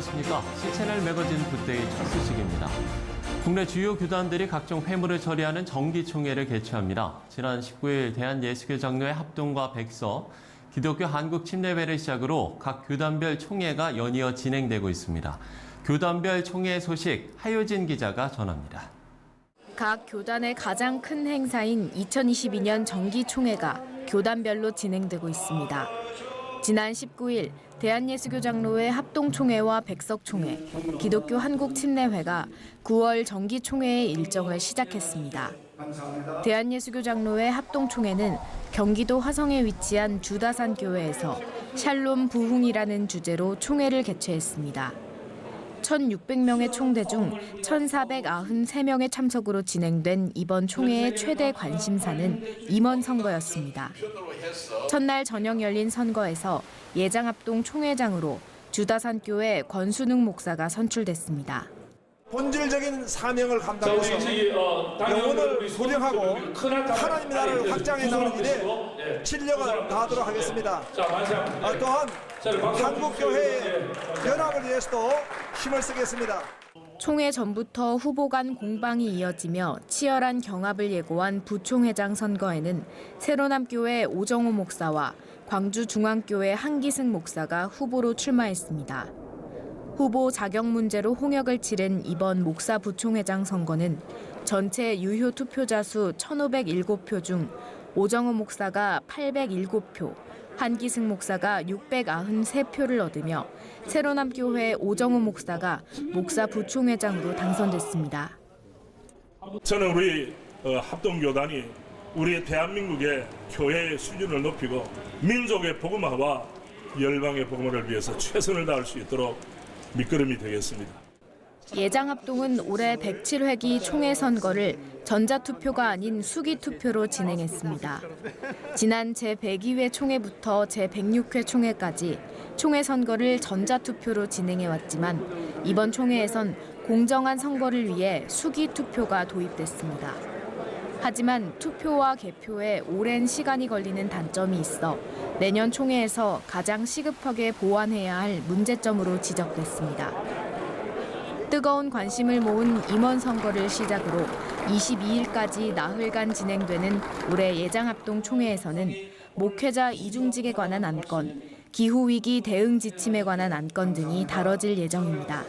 안녕하십니까. C채널 매거진 굿데이 첫 소식입니다. 국내 주요 교단들이 각종 회무를 처리하는 정기총회를 개최합니다. 지난 19일 대한예수교장로회 합동과 백서, 기독교 한국침례회를 시작으로 각 교단별 총회가 연이어 진행되고 있습니다. 교단별 총회 소식 하효진 기자가 전합니다. 각 교단의 가장 큰 행사인 2022년 정기총회가 교단별로 진행되고 있습니다. 지난 19일 대한예수교장로회 합동총회와 백석총회, 기독교 한국침례회가 9월 정기총회의 일정을 시작했습니다. 대한예수교장로회 합동총회는 경기도 화성에 위치한 주다산 교회에서 샬롬 부흥이라는 주제로 총회를 개최했습니다. 1,600명의 총대 중 1,493명의 참석으로 진행된 이번 총회의 최대 관심사는 임원 선거였습니다. 첫날 저녁 열린 선거에서 예장합동 총회장으로 주다산교회 권순웅 목사가 선출됐습니다. 본질적인 사명을 감당해서 영혼을 구령하고 하나님의 나라를 확장해 나가는 일에 진력을 다하도록 하겠습니다. 또한 한국교회의 연합을 위해서도 힘을 쓰겠습니다. 총회 전부터 후보 간 공방이 이어지며 치열한 경합을 예고한 부총회장 선거에는 새로남교회 오정호 목사와 광주중앙교회 한기승 목사가 후보로 출마했습니다. 후보 자격 문제로 홍역을 치른 이번 목사 부총회장 선거는 전체 유효 투표자 수 1,507표 중 오정호 목사가 807표, 한기승 목사가 693표를 얻으며 새로남교회 오정호 목사가 목사 부총회장으로 당선됐습니다. 저는 우리 합동교단이 우리 대한민국의 교회의 수준을 높이고 민족의 복음화와 열방의 복음화를 위해서 최선을 다할 수 있도록 밑거름이 되겠습니다. 예장합동은 올해 107회기 총회 선거를 전자투표가 아닌 수기투표로 진행했습니다. 지난 제102회 총회부터 제106회 총회까지 총회 선거를 전자투표로 진행해왔지만 이번 총회에선 공정한 선거를 위해 수기투표가 도입됐습니다. 하지만 투표와 개표에 오랜 시간이 걸리는 단점이 있어 내년 총회에서 가장 시급하게 보완해야 할 문제점으로 지적됐습니다. 뜨거운 관심을 모은 임원 선거를 시작으로 22일까지 나흘간 진행되는 올해 예장합동 총회에서는 목회자 이중직에 관한 안건, 기후위기 대응 지침에 관한 안건 등이 다뤄질 예정입니다.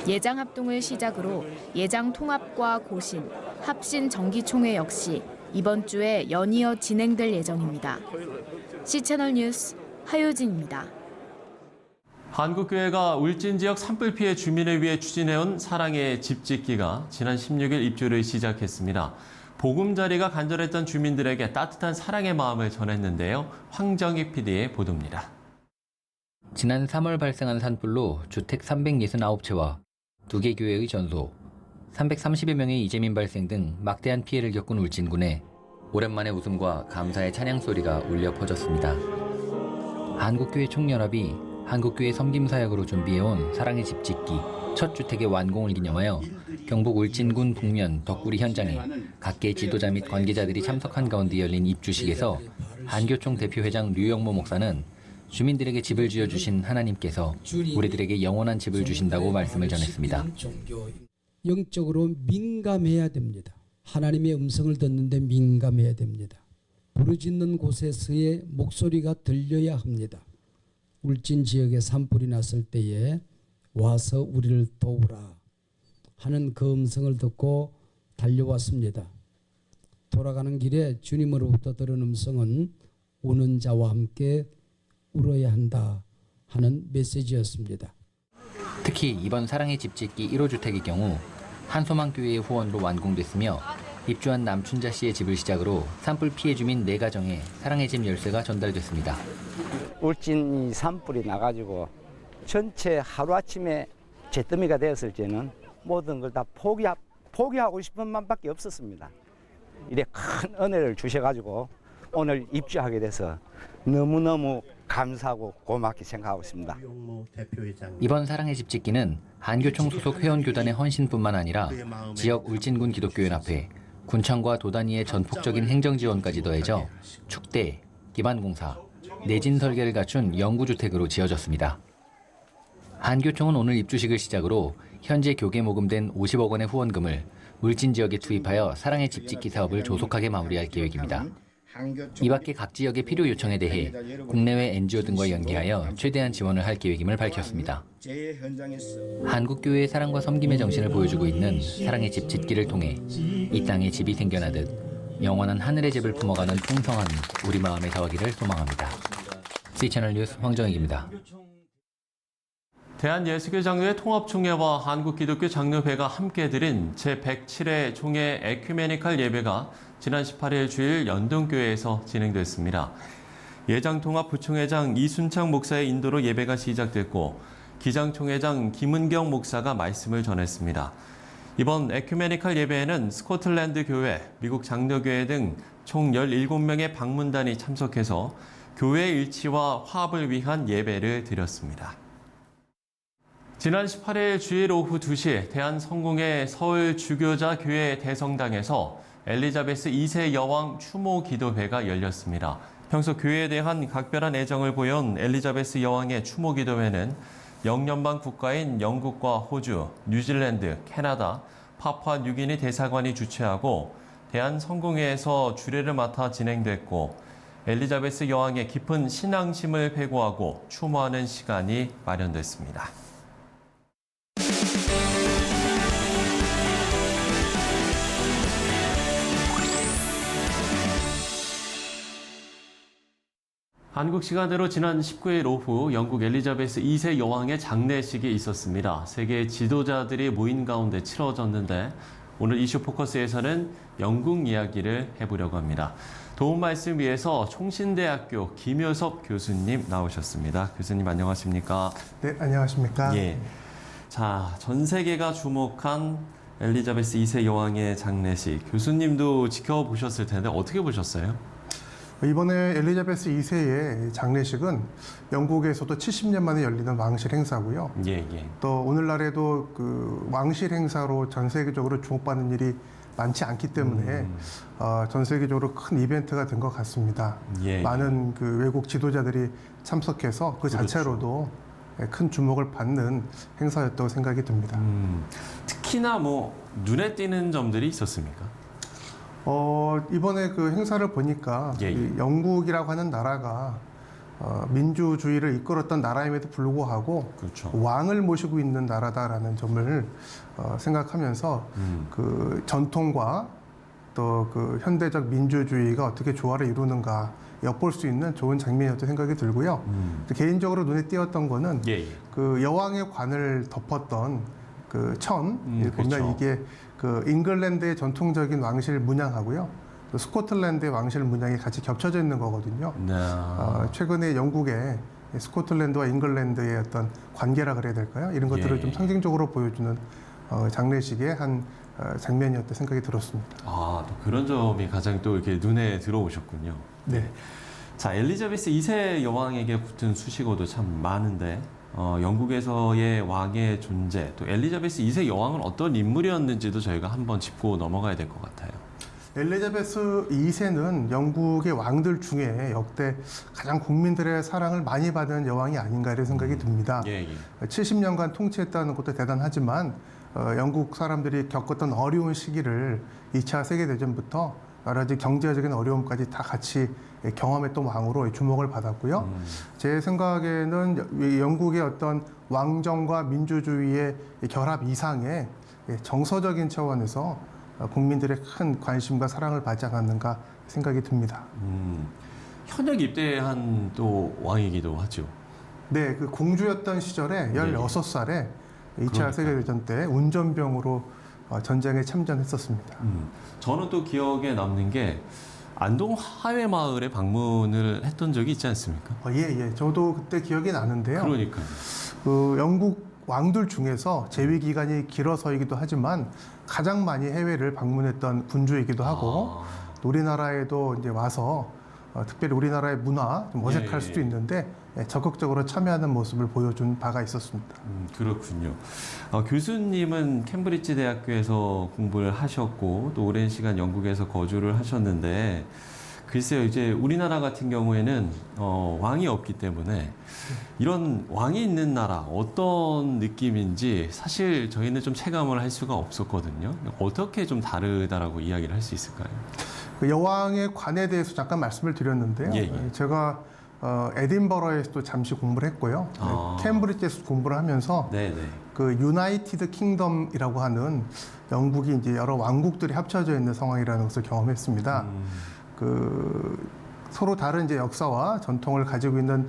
예장합동을 시작으로 예장통합과 고신, 합신 정기총회 역시 이번 주에 연이어 진행될 예정입니다. C채널 뉴스 하효진입니다. 한국교회가 울진 지역 산불 피해 주민을 위해 추진해온 사랑의 집 짓기가 지난 16일 입주를 시작했습니다. 보금자리가 간절했던 주민들에게 따뜻한 사랑의 마음을 전했는데요. 황정익 PD의 보도입니다. 지난 3월 발생한 산불로 주택 369채와 2개 교회의 전소, 330여 명의 이재민 발생 등 막대한 피해를 겪은 울진군에 오랜만에 웃음과 감사의 찬양 소리가 울려 퍼졌습니다. 한국교회 총연합이 한국교회 섬김사역으로 준비해온 사랑의 집 짓기 첫 주택의 완공을 기념하여 경북 울진군 북면 덕구리 현장에 각계 지도자 및 관계자들이 참석한 가운데 열린 입주식에서 한교총 대표회장 류영모 목사는 주민들에게 집을 지어주신 하나님께서 우리들에게 영원한 집을 주신다고 말씀을 전했습니다. 영적으로 민감해야 됩니다. 하나님의 음성을 듣는데 민감해야 됩니다. 부르짖는 곳에서의 목소리가 들려야 합니다. 울진 지역에 산불이 났을 때에 와서 우리를 도우라 하는 그 음성을 듣고 달려왔습니다. 돌아가는 길에 주님으로부터 들은 음성은 우는 자와 함께 울어야 한다 하는 메시지였습니다. 특히 이번 사랑의 집 짓기 1호 주택의 경우 한소망교회의 후원으로 완공됐으며 입주한 남춘자 씨의 집을 시작으로 산불 피해 주민 4가정에 사랑의 집 열쇠가 전달됐습니다. 울진이 산불이 나가지고 전체 하루아침에 잿더미가 되었을 때는 모든 걸 다 포기하고 싶은 마음밖에 없었습니다. 이래 큰 은혜를 주셔가지고 오늘 입주하게 돼서 너무너무 감사하고 고맙게 생각하고 있습니다. 이번 사랑의 집 짓기는 한교총 소속 회원교단의 헌신뿐만 아니라 지역 울진군 기독교연합회, 군청과 도단위의 전폭적인 행정지원까지 더해져 축대, 기반공사, 내진 설계를 갖춘 영구주택으로 지어졌습니다. 한교총은 오늘 입주식을 시작으로 현재 교계 모금된 50억 원의 후원금을 울진 지역에 투입하여 사랑의 집 짓기 사업을 조속하게 마무리할 계획입니다. 이 밖에 각 지역의 필요 요청에 대해 국내외 NGO 등과 연계하여 최대한 지원을 할 계획임을 밝혔습니다. 한국교회의 사랑과 섬김의 정신을 보여주고 있는 사랑의 집 짓기를 통해 이 땅에 집이 생겨나듯 영원한 하늘의 집을 품어가는 풍성한 우리 마음의 더하기를 소망합니다. C채널 뉴스 황정익입니다. 대한예수교장로회 통합총회와 한국기독교장로회가 함께 드린 제107회 총회 에큐메니컬 예배가 지난 18일 주일 연동교회에서 진행됐습니다. 예장통합 부총회장 이순창 목사의 인도로 예배가 시작됐고 기장총회장 김은경 목사가 말씀을 전했습니다. 이번 에큐메니컬 예배에는 스코틀랜드 교회, 미국 장로교회 등 총 17명의 방문단이 참석해서 교회 일치와 화합을 위한 예배를 드렸습니다. 지난 18일 주일 오후 2시 대한성공회 서울주교자교회 대성당에서 엘리자베스 2세 여왕 추모 기도회가 열렸습니다. 평소 교회에 대한 각별한 애정을 보여온 엘리자베스 여왕의 추모 기도회는 영연방 국가인 영국과 호주, 뉴질랜드, 캐나다, 파푸아뉴기니 대사관이 주최하고 대한성공회에서 주례를 맡아 진행됐고 엘리자베스 여왕의 깊은 신앙심을 회고하고 추모하는 시간이 마련됐습니다. 한국 시간으로 지난 19일 오후 영국 엘리자베스 2세 여왕의 장례식이 있었습니다. 세계 지도자들이 모인 가운데 치러졌는데 오늘 이슈 포커스에서는 영국 이야기를 해보려고 합니다. 도움 말씀 위해서 총신대학교 김효섭 교수님 나오셨습니다. 교수님 안녕하십니까? 네, 안녕하십니까? 예. 자, 전 세계가 주목한 엘리자베스 2세 여왕의 장례식. 교수님도 지켜보셨을 텐데 어떻게 보셨어요? 이번에 엘리자베스 2세의 장례식은 영국에서도 70년 만에 열리는 왕실 행사고요. 예. 또 오늘날에도 그 왕실 행사로 전 세계적으로 주목받는 일이 많지 않기 때문에 전 세계적으로 큰 이벤트가 된 것 같습니다. 예. 많은 그 외국 지도자들이 참석해서 그 그렇죠. 자체로도 큰 주목을 받는 행사였다고 생각이 듭니다. 특히나 눈에 띄는 점들이 있었습니까? 이번에 그 행사를 보니까 예. 이 영국이라고 하는 나라가 민주주의를 이끌었던 나라임에도 불구하고 그렇죠. 왕을 모시고 있는 나라다라는 점을 생각하면서 그 전통과 또 그 현대적 민주주의가 어떻게 조화를 이루는가 엿볼 수 있는 좋은 장면이었다고 생각이 들고요. 개인적으로 눈에 띄었던 거는 예. 그 여왕의 관을 덮었던 그 천 보면 그렇죠. 이게 그 잉글랜드의 전통적인 왕실 문양하고요, 또 스코틀랜드의 왕실 문양이 같이 겹쳐져 있는 거거든요. 네. 최근에 영국의 스코틀랜드와 잉글랜드의 어떤 관계라 그래야 될까요? 이런 것들을 예. 좀 상징적으로 보여주는 장례식의 한 장면이었다 생각이 들었습니다. 또 그런 점이 가장 또 이렇게 눈에 들어오셨군요. 네. 자, 엘리자베스 2세 여왕에게 붙은 수식어도 참 많은데 영국에서의 왕의 존재, 또 엘리자베스 2세 여왕은 어떤 인물이었는지도 저희가 한번 짚고 넘어가야 될 것 같아요. 엘리자베스 2세는 영국의 왕들 중에 역대 가장 국민들의 사랑을 많이 받은 여왕이 아닌가 이런 생각이 듭니다. 예. 70년간 통치했다는 것도 대단하지만 영국 사람들이 겪었던 어려운 시기를 2차 세계대전부터 여러 가지 경제적인 어려움까지 다 같이 경험했던 왕으로 주목을 받았고요. 제 생각에는 영국의 어떤 왕정과 민주주의의 결합 이상의 정서적인 차원에서 국민들의 큰 관심과 사랑을 받지 않았는가 생각이 듭니다. 현역 입대한 또 왕이기도 하죠. 네, 그 공주였던 시절에 16살에 2차 그러니까요. 세계대전 때 운전병으로 전쟁에 참전했었습니다. 저는 또 기억에 남는 게 안동 하회마을에 방문을 했던 적이 있지 않습니까? 예. 저도 그때 기억이 나는데요. 그러니까요. 그 영국 왕들 중에서 재위 기간이 길어서이기도 하지만 가장 많이 해외를 방문했던 군주이기도 하고 또 우리나라에도 이제 와서 특별히 우리나라의 문화 좀 어색할 수도 있는데 적극적으로 참여하는 모습을 보여준 바가 있었습니다. 그렇군요. 교수님은 캠브리지 대학교에서 공부를 하셨고 또 오랜 시간 영국에서 거주를 하셨는데 글쎄요, 이제 우리나라 같은 경우에는 왕이 없기 때문에 이런 왕이 있는 나라 어떤 느낌인지 사실 저희는 좀 체감을 할 수가 없었거든요. 어떻게 좀 다르다라고 이야기를 할 수 있을까요? 그 여왕의 관에 대해서 잠깐 말씀을 드렸는데요. 예, 예. 제가 에딘버러에서도 잠시 공부를 했고요. 캠브리지에서 공부를 하면서 네네. 그 유나이티드 킹덤이라고 하는 영국이 이제 여러 왕국들이 합쳐져 있는 상황이라는 것을 경험했습니다. 그 서로 다른 이제 역사와 전통을 가지고 있는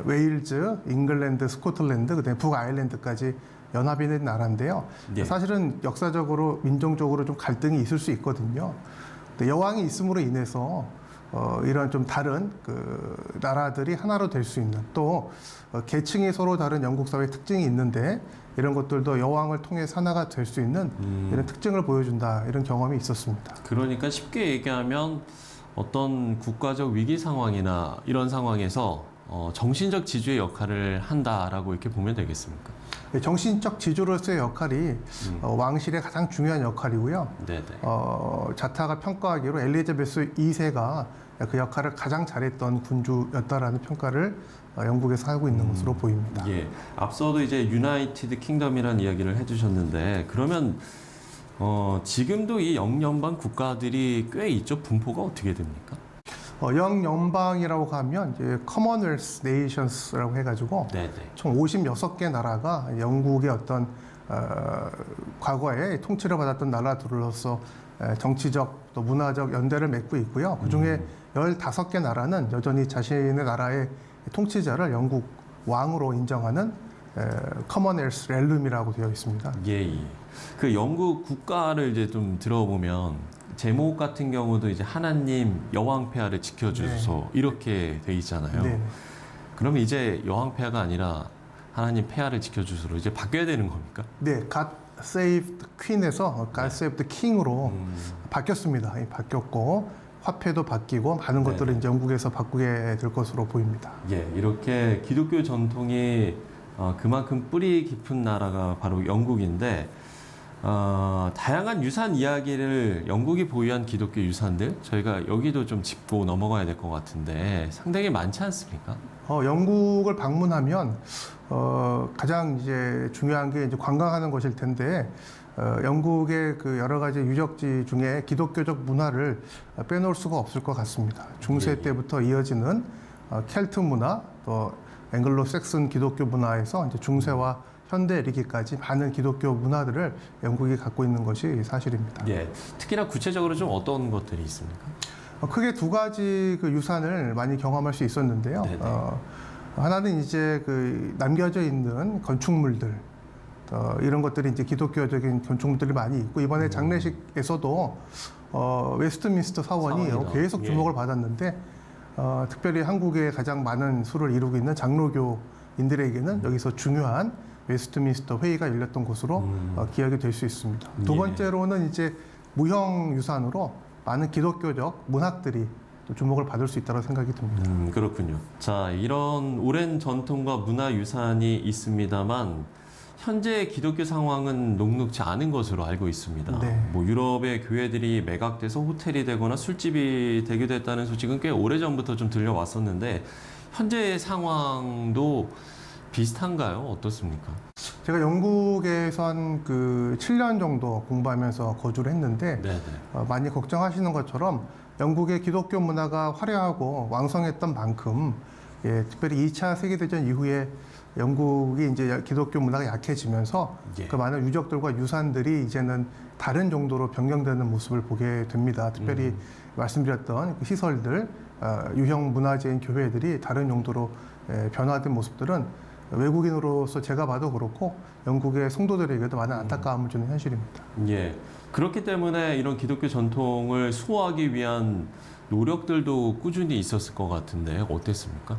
웨일즈, 잉글랜드, 스코틀랜드, 그다음에 북아일랜드까지 연합이 된 나라인데요. 예. 사실은 역사적으로 민족적으로 좀 갈등이 있을 수 있거든요. 근데 여왕이 있음으로 인해서 이런 좀 다른 그 나라들이 하나로 될 수 있는 또 계층이 서로 다른 영국 사회의 특징이 있는데 이런 것들도 여왕을 통해 하나가 될 수 있는 이런 특징을 보여준다 이런 경험이 있었습니다. 그러니까 쉽게 얘기하면 어떤 국가적 위기 상황이나 이런 상황에서 정신적 지주의 역할을 한다라고 이렇게 보면 되겠습니까? 정신적 지주로서의 역할이 왕실의 가장 중요한 역할이고요. 네네. 자타가 평가하기로 엘리자베스 2세가 그 역할을 가장 잘했던 군주였다라는 평가를 영국에서 하고 있는 것으로 보입니다. 예. 앞서도 이제 유나이티드 킹덤이라는 이야기를 해주셨는데 그러면 지금도 이 영연방 국가들이 꽤 있죠. 분포가 어떻게 됩니까? 영연방이라고 하면 이제 커먼웰스 네이션스라고 해가지고 네네. 총 56개 나라가 영국의 어떤 과거에 통치를 받았던 나라들로서 정치적 또 문화적 연대를 맺고 있고요. 그중에 15개 나라는 여전히 자신의 나라의 통치자를 영국 왕으로 인정하는 커먼웰스 렐룸이라고 되어 있습니다. 예. 그 영국 국가를 이제 좀 들어보면 제목 같은 경우도 이제 하나님 여왕 폐하를 지켜주소 이렇게 돼 있잖아요. 네. 그러면 이제 여왕 폐하가 아니라 하나님 폐하를 지켜주소로 이제 바뀌어야 되는 겁니까? 네, God Save the Queen에서 God Save the King으로 바뀌었습니다. 바뀌었고 화폐도 바뀌고 많은 것들을 이제 영국에서 바꾸게 될 것으로 보입니다. 예, 이렇게 기독교 전통이 그만큼 뿌리 깊은 나라가 바로 영국인데 다양한 유산 이야기를 영국이 보유한 기독교 유산들 저희가 여기도 좀 짚고 넘어가야 될 것 같은데 상당히 많지 않습니까? 영국을 방문하면 가장 이제 중요한 게 이제 관광하는 것일 텐데 영국의 그 여러 가지 유적지 중에 기독교적 문화를 빼놓을 수가 없을 것 같습니다. 중세 때부터 이어지는 켈트 문화 또 앵글로 섹슨 기독교 문화에서 이제 중세와 현대 이르기까지 많은 기독교 문화들을 영국이 갖고 있는 것이 사실입니다. 예, 특히나 구체적으로 좀 어떤 것들이 있습니까? 크게 두 가지 그 유산을 많이 경험할 수 있었는데요. 하나는 이제 그 남겨져 있는 건축물들 이런 것들이 이제 기독교적인 건축물들이 많이 있고 이번에 장례식에서도 웨스트민스터 사원이 계속 주목을 받았는데 특별히 한국에 가장 많은 수를 이루고 있는 장로교인들에게는 여기서 중요한 웨스트민스터 회의가 열렸던 곳으로 기억이 될 수 있습니다. 두 번째로는 이제 무형 유산으로 많은 기독교적 문학들이 또 주목을 받을 수 있다고 생각이 듭니다. 그렇군요. 자, 이런 오랜 전통과 문화 유산이 있습니다만 현재 기독교 상황은 녹록지 않은 것으로 알고 있습니다. 네. 뭐 유럽의 교회들이 매각돼서 호텔이 되거나 술집이 되기도 했다는 소식은 꽤 오래전부터 좀 들려왔었는데 현재 상황도 비슷한가요? 어떻습니까? 제가 영국에서 한 그 7년 정도 공부하면서 거주를 했는데 많이 걱정하시는 것처럼 영국의 기독교 문화가 화려하고 왕성했던 만큼 특별히 2차 세계대전 이후에 영국이 이제 기독교 문화가 약해지면서 그 많은 유적들과 유산들이 이제는 다른 정도로 변경되는 모습을 보게 됩니다. 특별히 말씀드렸던 그 시설들, 유형 문화재인 교회들이 다른 용도로 변화된 모습들은 외국인으로서 제가 봐도 그렇고 영국의 성도들에게도 많은 안타까움을 주는 현실입니다. 예. 그렇기 때문에 이런 기독교 전통을 수호하기 위한 노력들도 꾸준히 있었을 것 같은데 어땠습니까?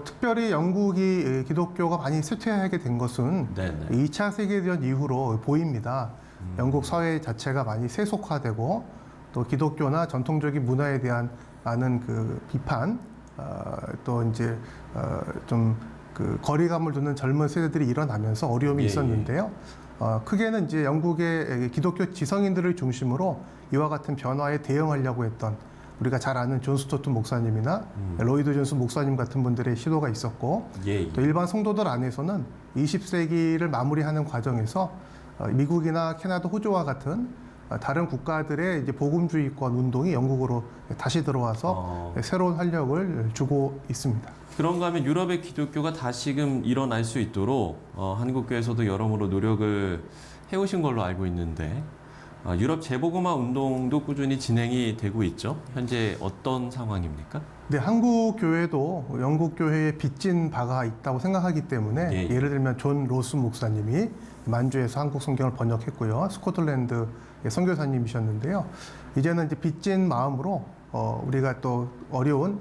특별히 영국이 기독교가 많이 쇠퇴하게 된 것은 2차 세계대전 이후로 보입니다. 영국 사회 자체가 많이 세속화되고 또 기독교나 전통적인 문화에 대한 많은 그 비판, 또 이제 좀 그 거리감을 두는 젊은 세대들이 일어나면서 어려움이 있었는데요. 크게는 이제 영국의 기독교 지성인들을 중심으로 이와 같은 변화에 대응하려고 했던 우리가 잘 아는 존 스토트 목사님이나 로이드 존스 목사님 같은 분들의 시도가 있었고 또 일반 성도들 안에서는 20세기를 마무리하는 과정에서 미국이나 캐나다, 호주와 같은 다른 국가들의 이제 복음주의권 운동이 영국으로 다시 들어와서 새로운 활력을 주고 있습니다. 그런가 하면 유럽의 기독교가 다시금 일어날 수 있도록 한국교회에서도 여러모로 노력을 해오신 걸로 알고 있는데 유럽 재복음화 운동도 꾸준히 진행이 되고 있죠. 현재 어떤 상황입니까? 네, 한국 교회도 영국 교회에 빚진 바가 있다고 생각하기 때문에 예를 들면 존 로스 목사님이 만주에서 한국 성경을 번역했고요. 스코틀랜드의 선교사님이셨는데요. 이제는 이제 빚진 마음으로 우리가 또 어려운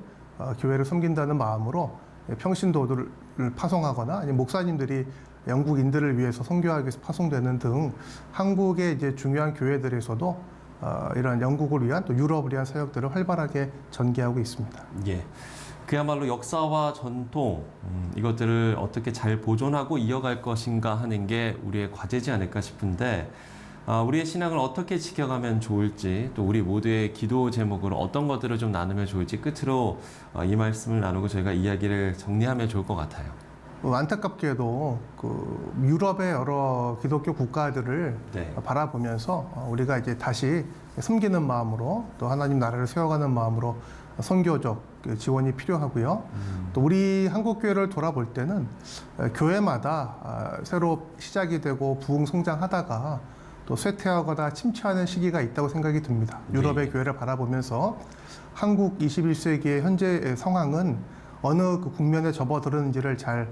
교회를 섬긴다는 마음으로 평신도들을 파송하거나 아니면 목사님들이 영국인들을 위해서 선교하기 위해서 파송되는 등 한국의 이제 중요한 교회들에서도 이런 영국을 위한 또 유럽을 위한 사역들을 활발하게 전개하고 있습니다. 예. 그야말로 역사와 전통 이것들을 어떻게 잘 보존하고 이어갈 것인가 하는 게 우리의 과제지 않을까 싶은데 우리의 신앙을 어떻게 지켜가면 좋을지 또 우리 모두의 기도 제목으로 어떤 것들을 좀 나누면 좋을지 끝으로 이 말씀을 나누고 저희가 이야기를 정리하면 좋을 것 같아요. 안타깝게도 그 유럽의 여러 기독교 국가들을 바라보면서 우리가 이제 다시 섬기는 마음으로 또 하나님 나라를 세워가는 마음으로 선교적 지원이 필요하고요. 또 우리 한국교회를 돌아볼 때는 교회마다 새로 시작이 되고 부흥 성장하다가 또 쇠퇴하거나 침체하는 시기가 있다고 생각이 듭니다. 유럽의 교회를 바라보면서 한국 21세기의 현재 상황은 어느 그 국면에 접어들었는지를 잘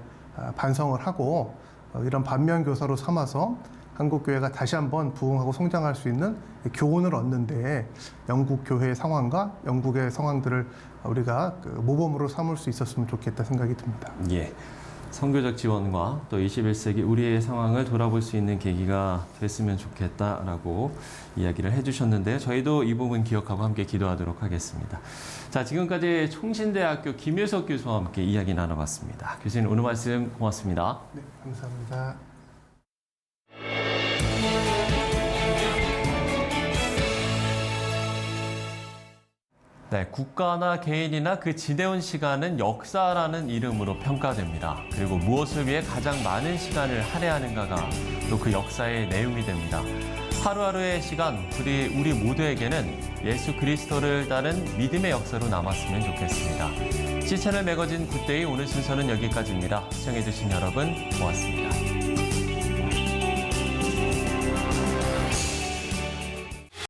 반성을 하고 이런 반면교사로 삼아서 한국교회가 다시 한번 부흥하고 성장할 수 있는 교훈을 얻는데 영국 교회의 상황과 영국의 상황들을 우리가 모범으로 삼을 수 있었으면 좋겠다 생각이 듭니다. 예. 선교적 지원과 또 21세기 우리의 상황을 돌아볼 수 있는 계기가 됐으면 좋겠다라고 이야기를 해주셨는데요. 저희도 이 부분 기억하고 함께 기도하도록 하겠습니다. 자, 지금까지 총신대학교 김효석 교수와 함께 이야기 나눠봤습니다. 교수님 오늘 말씀 고맙습니다. 네, 감사합니다. 네, 국가나 개인이나 그 지내온 시간은 역사라는 이름으로 평가됩니다. 그리고 무엇을 위해 가장 많은 시간을 할애하는가가 또 그 역사의 내용이 됩니다. 하루하루의 시간, 우리 모두에게는 예수 그리스도를 따른 믿음의 역사로 남았으면 좋겠습니다. C채널 매거진 굿데이 오늘 순서는 여기까지입니다. 시청해주신 여러분 고맙습니다.